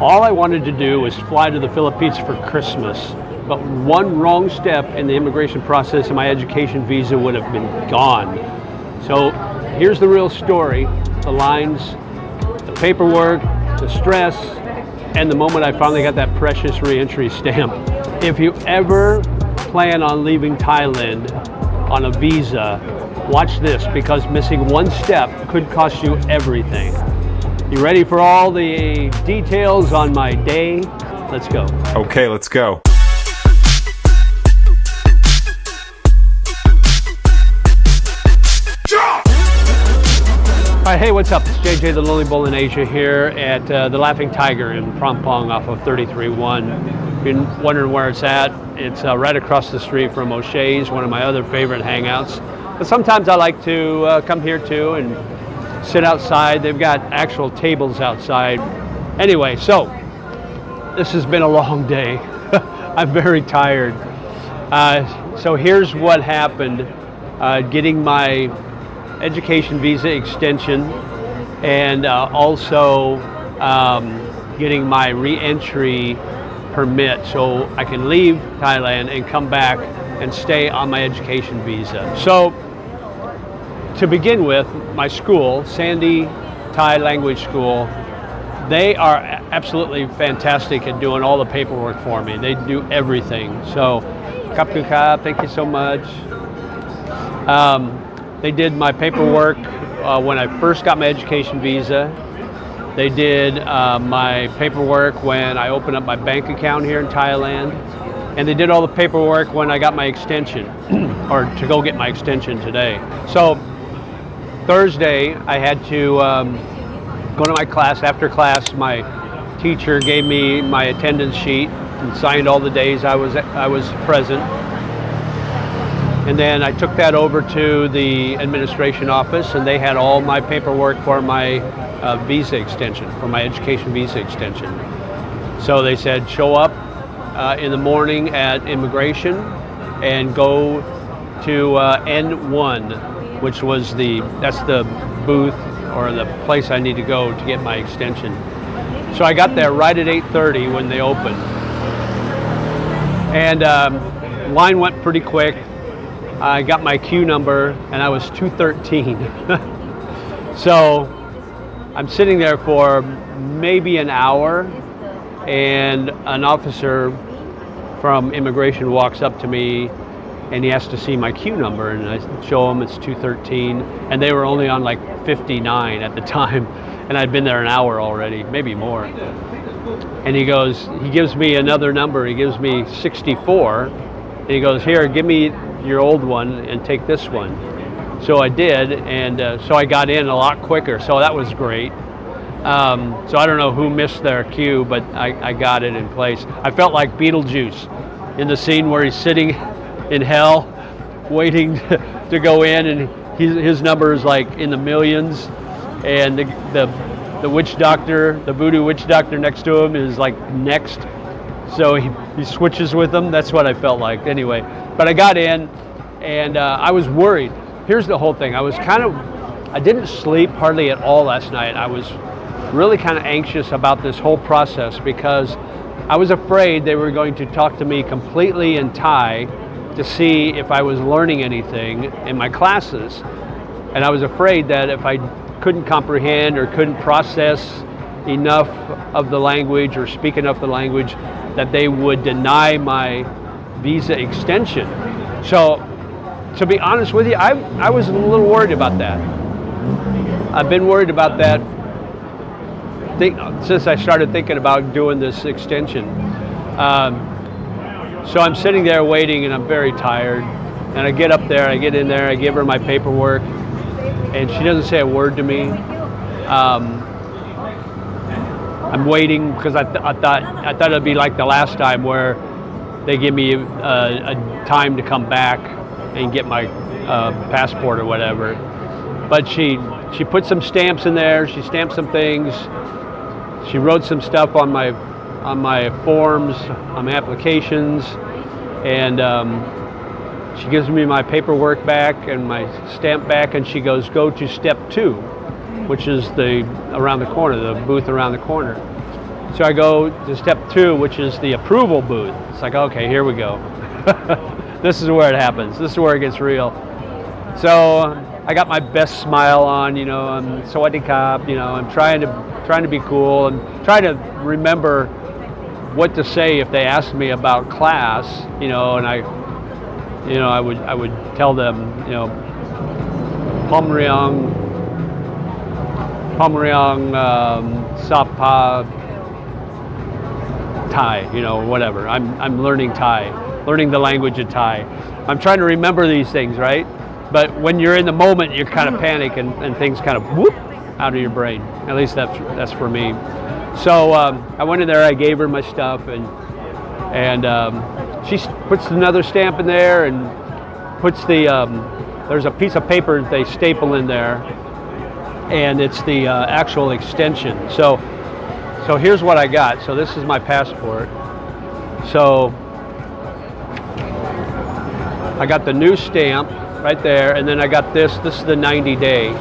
All I wanted to do was fly to the Philippines for Christmas, but one wrong step in the immigration process and my education visa would have been gone. So here's the real story, the lines, the paperwork, the stress, and the moment I finally got that precious re-entry stamp. If you ever plan on leaving Thailand on a visa, watch this, because missing one step could cost you everything. You ready for all the details on my day? Let's go. Okay, let's go. All right, hey, what's up? It's JJ the Lonely Bullinasia here at the Laughing Tiger in Phrom Phong off of 33-1. Been wondering where it's at. It's right across the street from O'Shea's, one of my other favorite hangouts. But sometimes I like to come here too and sit outside. They've got actual tables outside. Anyway, so this has been a long day. I'm very tired. So here's what happened. Getting my education visa extension and also getting my re-entry permit so I can leave Thailand and come back and stay on my education visa. So to begin with, my school, Sandy Thai Language School, they are absolutely fantastic at doing all the paperwork for me. They do everything. So, Kap Ku Kap, thank you so much. They did my paperwork when I first got my education visa. They did my paperwork when I opened up my bank account here in Thailand. And they did all the paperwork when I got my extension, or to go get my extension today. So Thursday, I had to go to my class. After class, my teacher gave me my attendance sheet and signed all the days I was present. And then I took that over to the administration office, and they had all my paperwork for my visa extension, for my education visa extension. So they said, show up in the morning at immigration and go to N1, which was that's the booth or the place I need to go to get my extension. So I got there right at 8:30 when they opened. And line went pretty quick. I got my queue number and I was 213. So I'm sitting there for maybe an hour, and an officer from immigration walks up to me and he has to see my queue number, and I show him it's 213, and they were only on like 59 at the time, and I'd been there an hour already, maybe more. And he gives me another number. He gives me 64, and he goes, here, give me your old one and take this one. So I did, and so I got in a lot quicker, so that was great. So I don't know who missed their queue, but I got it in place. I felt like Beetlejuice in the scene where he's sitting in hell waiting to go in, and his number is like in the millions, and the witch doctor, the voodoo witch doctor next to him is like next. So he switches with them. That's what I felt like anyway. But I got in, and I was worried. Here's the whole thing. I didn't sleep hardly at all last night. I was really kind of anxious about this whole process because I was afraid they were going to talk to me completely in Thai to see if I was learning anything in my classes. And I was afraid that if I couldn't comprehend or couldn't process enough of the language or speak enough of the language, that they would deny my visa extension. So to be honest with you, I was a little worried about that. I've been worried about that since I started thinking about doing this extension. So I'm sitting there waiting, and I'm very tired. And I get up there, I get in there, I give her my paperwork, and she doesn't say a word to me. I'm waiting because I thought it'd be like the last time where they give me a time to come back and get my passport or whatever. But she put some stamps in there. She stamped some things. She wrote some stuff on my forms, on my applications, and she gives me my paperwork back and my stamp back, and she goes, go to step 2, which is around the corner, the booth around the corner. So I go to step 2, which is the approval booth. It's like, okay, here we go. This is where it happens. This is where it gets real. So I got my best smile on, you know, I'm Sawadee Kap, you know, I'm trying to be cool and try to remember what to say if they asked me about class, you know, and I would tell them, you know, Pomriang, Sapa Thai, you know, whatever. I'm learning Thai, learning the language of Thai. I'm trying to remember these things, right? But when you're in the moment, you kind of panic and things kind of whoop out of your brain. At least that's for me. So I went in there, I gave her my stuff, and she puts another stamp in there and puts the, there's a piece of paper they staple in there, and it's the actual extension. So here's what I got. So this is my passport. So I got the new stamp right there, and then I got this is the 90-day.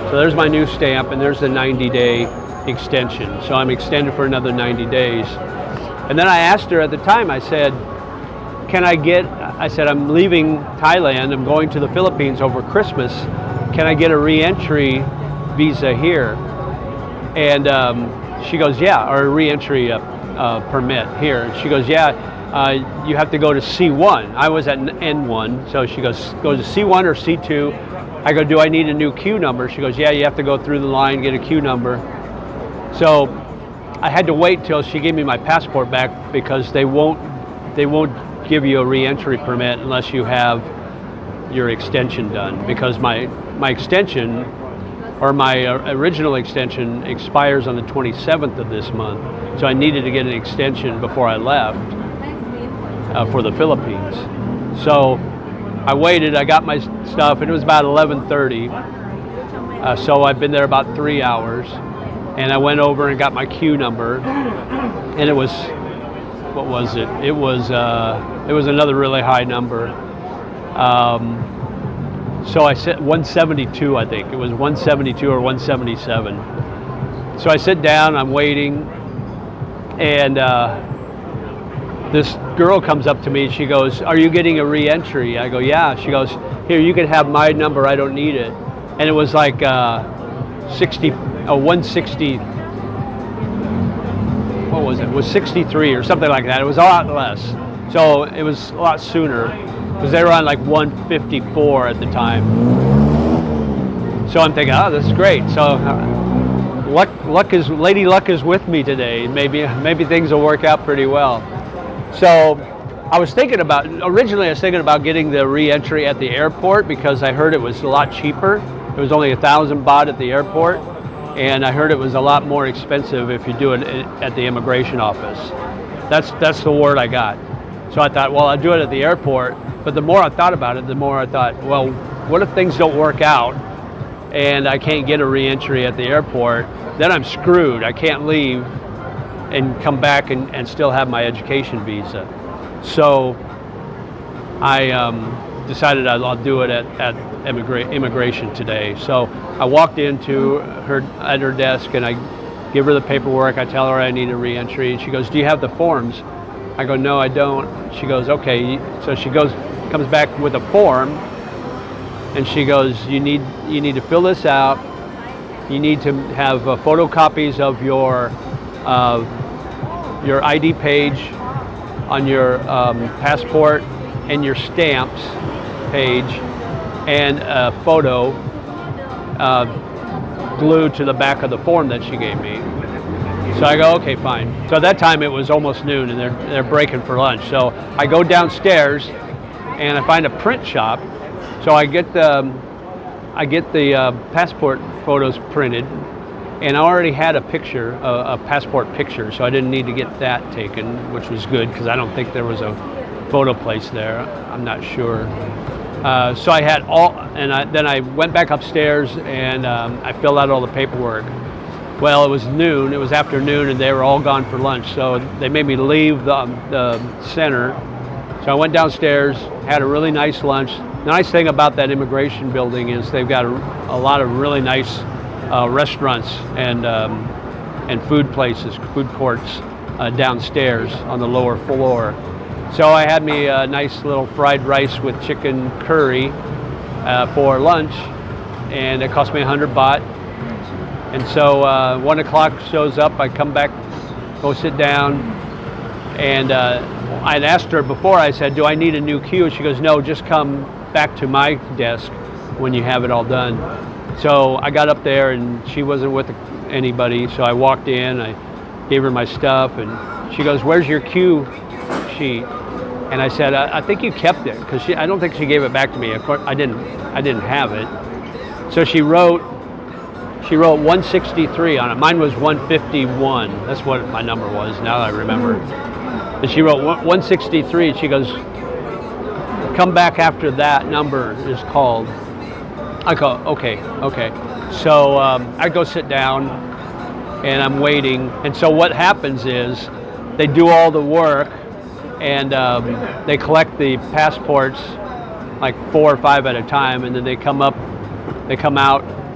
So there's my new stamp, and there's the 90-day extension. So I'm extended for another 90 days. And then I asked her at the time, I said, I said, I'm leaving Thailand, I'm going to the Philippines over Christmas. Can I get a re-entry visa here? And she goes, yeah, or a re-entry permit here. And she goes, yeah, you have to go to C1. I was at N1, so she goes, go to C1 or C2. I go, do I need a new queue number? She goes, yeah, you have to go through the line, get a queue number. So I had to wait till she gave me my passport back, because they won't give you a re-entry permit unless you have your extension done, because my extension, or my original extension, expires on the 27th of this month. So I needed to get an extension before I left for the Philippines. So I waited, I got my stuff, and it was about 11:30. So I've been there about 3 hours, and I went over and got my queue number, and it was, what was it? It was another really high number. So I said 172, I think. It was 172 or 177. So I sit down, I'm waiting, and this girl comes up to me, she goes, are you getting a re-entry? I go, yeah. She goes, here, you can have my number, I don't need it. And it was like 160, what was it? It was 63 or something like that. It was a lot less. So it was a lot sooner, because they were on like 154 at the time. So I'm thinking, oh, this is great. So Lady Luck is with me today. Maybe things will work out pretty well. So originally I was thinking about getting the re-entry at the airport, because I heard it was a lot cheaper. It was only 1,000 baht at the airport, and I heard it was a lot more expensive if you do it at the immigration office. That's the word I got. So I thought, well, I'll do it at the airport. But the more I thought about it, the more I thought, well, what if things don't work out and I can't get a re-entry at the airport? Then I'm screwed. I can't leave and come back and still have my education visa. So I decided I'll do it at immigration today. So I walked into at her desk, and I give her the paperwork. I tell her I need a re-entry, and she goes, do you have the forms? I go, no, I don't. She goes, okay. So she comes back with a form, and she goes, you need to fill this out. You need to have photocopies of your ID page on your passport, and your stamps page, and a photo glued to the back of the form that she gave me. So I go, okay, fine. So at that time it was almost noon, and they're breaking for lunch. So I go downstairs, and I find a print shop. So I get the passport photos printed, and I already had a picture, a passport picture, so I didn't need to get that taken, which was good, because I don't think there was a photo place there. I'm not sure. So I had then I went back upstairs, and I filled out all the paperwork. Well, it was noon, it was afternoon, and they were all gone for lunch, so they made me leave the center. So I went downstairs, had a really nice lunch. The nice thing about that immigration building is they've got a lot of really nice restaurants and and food places, food courts downstairs on the lower floor. So I had me a nice little fried rice with chicken curry for lunch, and it cost me 100 baht. And so 1 o'clock shows up, I come back, go sit down, and I'd asked her before, I said, do I need a new queue? She goes, no, just come back to my desk when you have it all done. So I got up there and she wasn't with anybody, so I walked in, I gave her my stuff, and she goes, where's your queue sheet? And I said, I think you kept it, because I don't think she gave it back to me. Of course, I didn't have it. So she wrote 163 on it. Mine was 151. That's what my number was, now that I remember. And she wrote 163, and she goes, come back after that number is called. I go, okay. So I go sit down, and I'm waiting. And so what happens is they do all the work, and they collect the passports, like 4 or 5 at a time, and then they come out,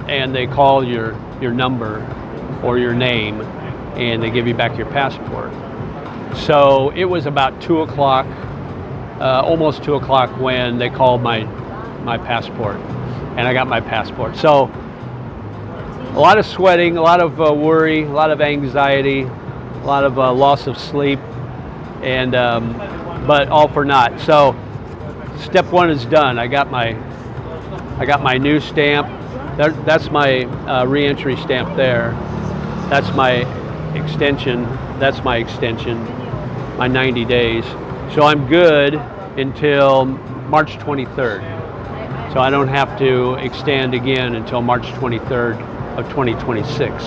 and they call your number or your name, and they give you back your passport. So it was about 2 o'clock, almost 2 o'clock, when they called my passport, and I got my passport. So a lot of sweating, a lot of worry, a lot of anxiety, a lot of loss of sleep, and but all for naught. So step one is done. I got my new stamp. That's my re-entry stamp there. That's my extension. That's my extension, my 90 days. So I'm good until March 23rd. So I don't have to extend again until March 23rd of 2026.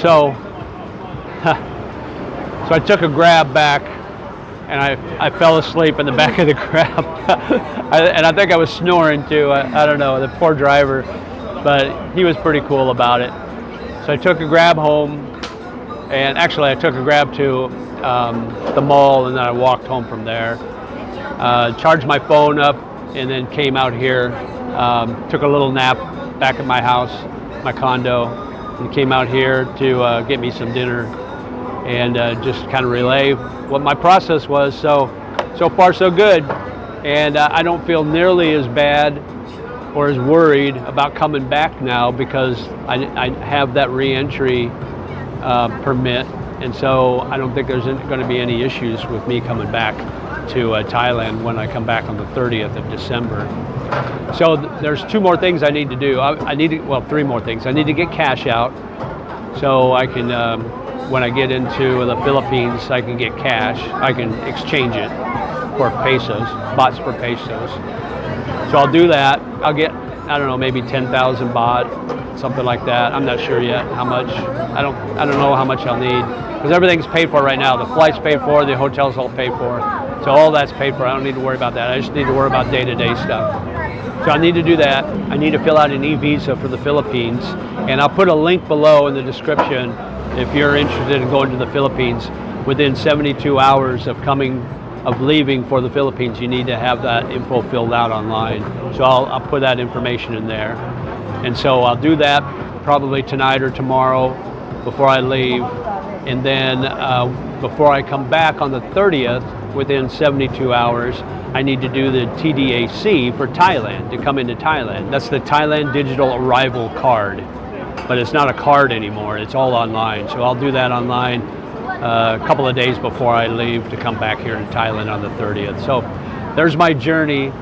So I took a Grab back, and I fell asleep in the back of the Grab. And I think I was snoring too. I don't know, the poor driver. But he was pretty cool about it. So I took a Grab home, and actually I took a Grab to the mall, and then I walked home from there. Charged my phone up, and then came out here, took a little nap back at my house, my condo, and came out here to get me some dinner, and just kind of relay what my process was. So far so good, and I don't feel nearly as bad or as worried about coming back now, because I have that re-entry permit, and so I don't think there's going to be any issues with me coming back to Thailand when I come back on the 30th of December. So there's 2 more things I need to do. Well, 3 more things. I need to get cash out, so I can, when I get into the Philippines, I can get cash. I can exchange it for pesos, bahts for pesos. So I'll do that. I'll get, I don't know, maybe 10,000 baht, something like that. I'm not sure yet how much. I don't know how much I'll need, because everything's paid for right now. The flight's paid for, the hotel's all paid for. So all that's paid for. I don't need to worry about that. I just need to worry about day-to-day stuff. So I need to do that. I need to fill out an e-visa for the Philippines, and I'll put a link below in the description if you're interested in going to the Philippines. Within 72 hours of leaving for the Philippines, you need to have that info filled out online. So I'll put that information in there. And so I'll do that probably tonight or tomorrow before I leave. And then before I come back on the 30th, within 72 hours, I need to do the TDAC for Thailand, to come into Thailand. That's the Thailand Digital Arrival Card. But it's not a card anymore, it's all online. So I'll do that online a couple of days before I leave to come back here to Thailand on the 30th. So there's my journey.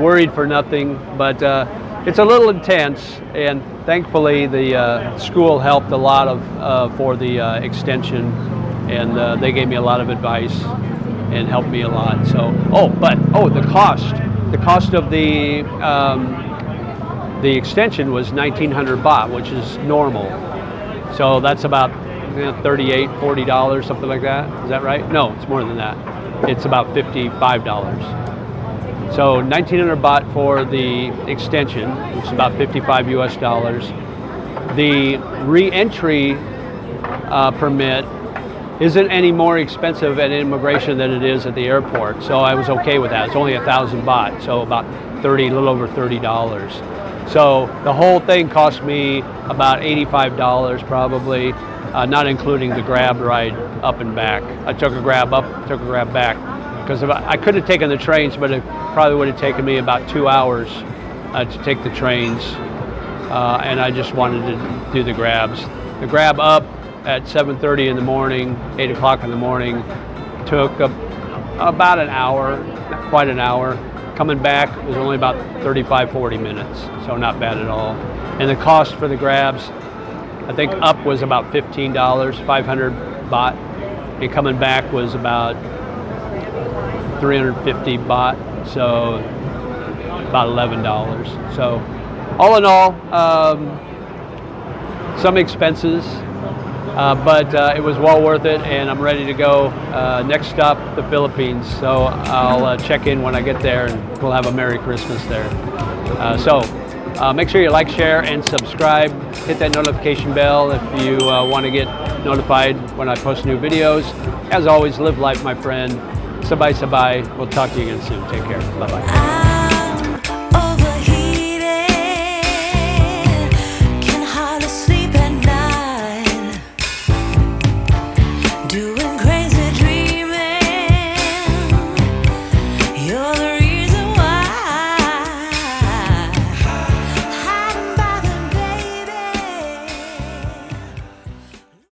Worried for nothing, but it's a little intense, and thankfully the school helped a lot for the extension, and they gave me a lot of advice and helped me a lot. So the cost of the extension was 1,900 baht, which is normal. So that's about $38, $40, something like that. Is that right? No, it's more than that. It's about $55. So 1,900 baht for the extension, which is about 55 US dollars. The re-entry permit isn't any more expensive at immigration than it is at the airport. So I was okay with that. It's only 1,000 baht, so about a little over $30. So the whole thing cost me about $85 probably. not including the Grab ride up and back. I took a Grab up, took a Grab back, because I could have taken the trains, but it probably would have taken me about 2 hours to take the trains, and I just wanted to do the Grabs. The Grab up at 7:30 in the morning, 8 o'clock in the morning, took about an hour, not quite an hour. Coming back was only about 35-40 minutes, so not bad at all. And the cost for the Grabs, I think up was about $15, 500 baht, and coming back was about 350 baht, so about $11. So all in all, some expenses, but it was well worth it, and I'm ready to go. Next stop, the Philippines, so I'll check in when I get there, and we'll have a Merry Christmas there. Make sure you like, share, and subscribe. Hit that notification bell if you want to get notified when I post new videos. As always, live life, my friend. Sabay sabay. We'll talk to you again soon. Take care. Bye-bye.